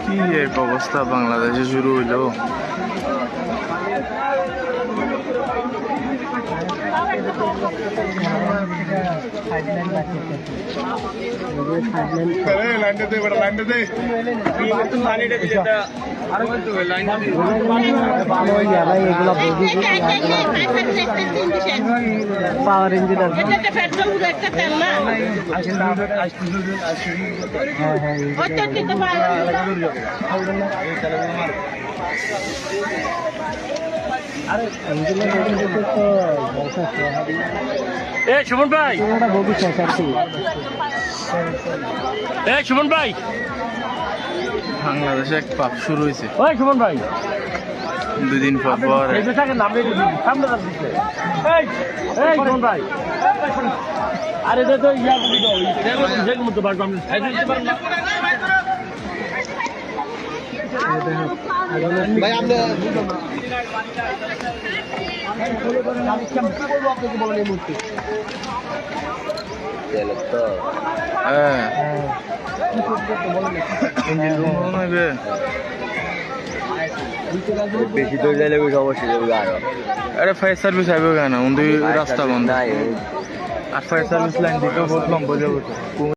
কি এক অবস্থা বাংলাদেশে শুরু হইলো। পাওয়ার ইঞ্জিন সুমন ভাই, সুমন ভাই, বাংলাদেশে এক পাপ শুরু হয়েছে ওই সুমন ভাই, দুদিন পর পর। সুমন ভাই, আরে তো ইয়া মতো বাড়বো ভাই আমরা হ্যাঁ ইঞ্জিন রুম হইবে বেশি দূর যাইলে সমস্যা যাবে আরো আরে ফায়ার সার্ভিস আইবে কেন রাস্তা বন্ধ আর ফায়ার সার্ভিস লাইন দিকেও বহুত লম্বা যাবে।